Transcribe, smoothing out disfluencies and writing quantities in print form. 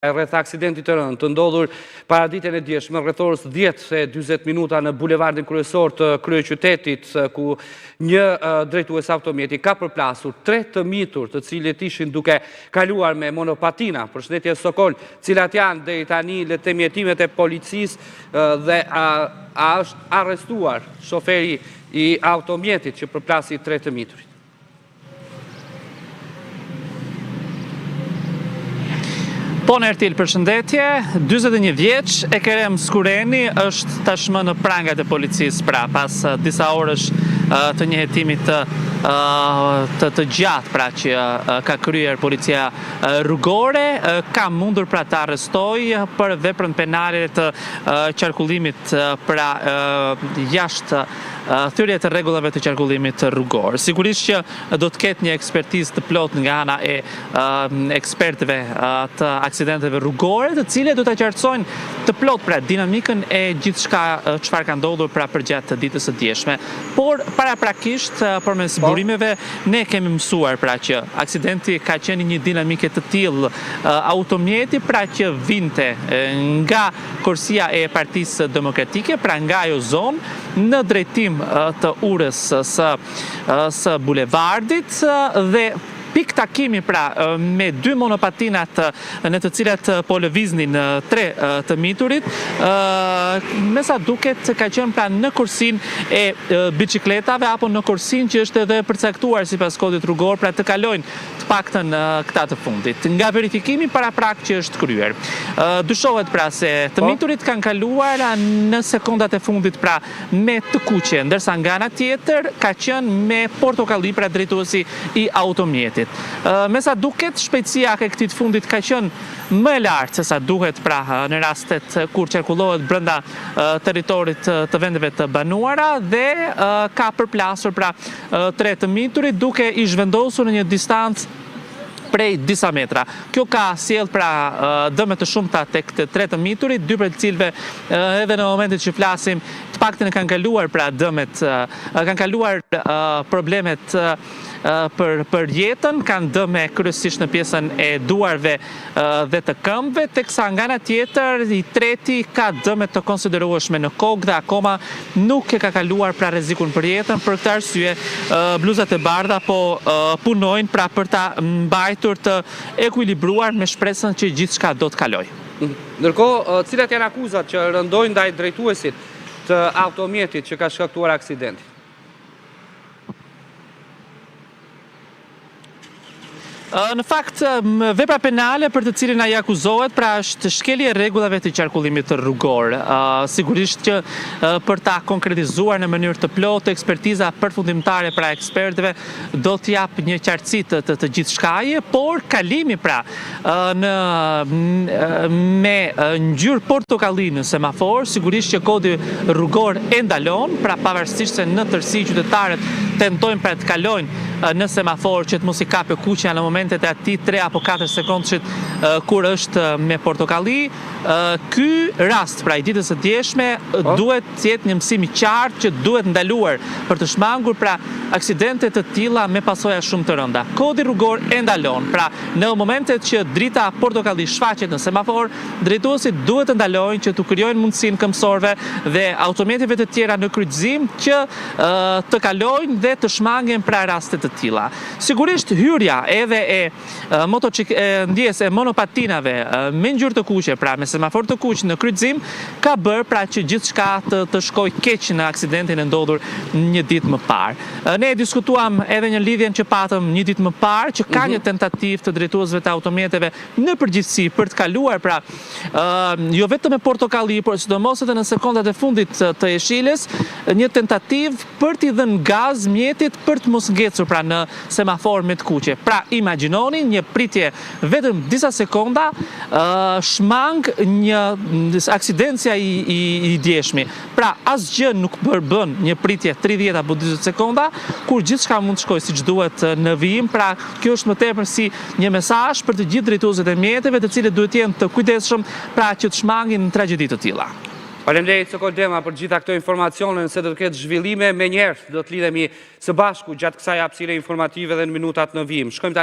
Rreth aksidentit të rënd të ndodhur para ditën e djeshme rreth orës 10:40 minuta në bulevardin kryesor të kryeqytetit, ku një drejtues automjeti ka përplasur 3 të mitur, të cilët ishin duke kaluar me monopatina. Përshëndetje Sokol, cilat janë deri tani le të themi hetimet e policisë dhe a është arrestuar shoferi i automjetit që përplasi 3 të miturit? Po në Ertil, përshëndetje, 41 vjeç, Ekerem Skureni është tashmë në prangat e policisë pas disa orësh të një hetimit të gjatë që ka kryer policia rrugore, ka mundur të arrestoj për veprën penale të qarkullimit jashtë thyrje të rregullave të qarkullimit rrugor. Sigurisht që do të ketë një ekspertizë të plot nga ana e ekspertëve të aksidenteve rrugore, të cilët do të qartësojnë të plot dinamikën e gjithçka çfarë ka ndodhur përgjatë ditës së djeshme. Por paraprakisht përmes burimeve ne kemi mësuar që aksidenti ka qenë një dinamike të tillë, automjeti që vinte nga korsia e Partisë Demokratike, nga ajo zonë në drejtim të urës së bulevardit dhe pik takimi me 2 monopatinat në të cilat po lëviznin 3 të miturit, me sa duket ka qenë në kursin e bicikletave apo në kursin që është edhe përcaktuar sipas kodit rrugor të kalojnë të paktën këta të fundit. Nga verifikimi paraprak që është kryer, dyshohet se të miturit kanë kaluar në sekondat e fundit me të kuqe, ndërsa nga ana tjetër ka qenë me portokalli drejtuesi i automjetit. Me sa duket, shpejtësia e këtij fundit ka qenë më e lartë se sa duhet në rastet kur qarkullohet brenda territorit të vendeve të banuara dhe ka përplasur 3 të miturit duke i zhvendosur në një distancë prej disa metra. Kjo ka sjell dëme të shumta tek të 3 të miturit, 2 prej të cilëve edhe në momentin që flasim të paktën e kanë kaluar dëmet, kanë kaluar problemet për jetën, kanë dëme kryesisht në pjesën e duarve dhe të këmbëve, teksa nga ana tjetër i treti ka dëme të konsiderueshme në kokë dhe akoma nuk e ka kaluar rrezikun për jetën. Për këtë arsye bluzat e bardha po punojnë për ta mbajtur të ekuilibruar me shpresën që gjithçka do të kalojë. Ndërkohë, cilat janë akuzat që rëndojnë ndaj drejtuesit të automjetit që ka shkaktuar aksidentin? Në fakt, vepra penale për të cilin ai akuzohet është shkelje e rregullave të qarkullimit rrugor. Sigurisht që për ta konkretizuar në mënyrë të plotë, ekspertiza përfundimtare ekspertëve do të jap një qartësi të gjithçkaje, por kalimi me ngjyrë portokalli në semafor, sigurisht që kodi rrugor e ndalon, pavarësisht se në tërësi qytetarët tentojnë të kalojnë në semafor që të mos i kape kuqja në momentet e atij 3 apo 4 sekondshit kur është me portokalli. Ky rast i ditës së djeshme duhet të jetë një mësim i qartë që duhet ndaluar për të shmangur aksidente të tilla me pasoja shumë të rënda. Kodi rrugor e ndalon. Në momentet që drita portokalli shfaqet në semafor, drejtuesit duhet të ndalojnë që të krijojnë mundësinë këmbësorëve dhe automjeteve të tjera në kryqëzim që të kalojnë dhe të shmangen raste të tilla. Sigurisht hyrja edhe e ndjes e monopatinave me ngjyrë të kuqe, me semafor të kuq në kryqëzim, ka bërë që gjithçka të shkojë keq në aksidentin e ndodhur një ditë më parë. Ne diskutuam edhe një lidhjen që patëm një ditë më parë që ka një tentativë të drejtuesve të automjeteve në përgjithësi për të kaluar jo vetëm me portokalli, por sidomos edhe në sekondat e fundit të jeshilës, një tentativë për t'i dhënë gaz mjetit për të mos ngecur në semafor me të kuqe. Imagjinoni një pritje vetëm disa sekonda shmang një aksidencia i djeshmi. Asgjë nuk bën një pritje 30 apo 40 sekonda, kur gjithçka mund të shkojë siç duhet në vijim. Kjo është më tepër si një mesazh për të gjithë drejtuesit e mjeteve, të cilët duhet jenë të kujdesshëm që të shmangin në tragjedi të tilla. Faleminderit Sokol Dema për gjitha këto informacione, nëse do të ketë zhvillime menjëherë do të lidhemi së bashku gjatë kësaj hapësire informative dhe në minutat në vijim.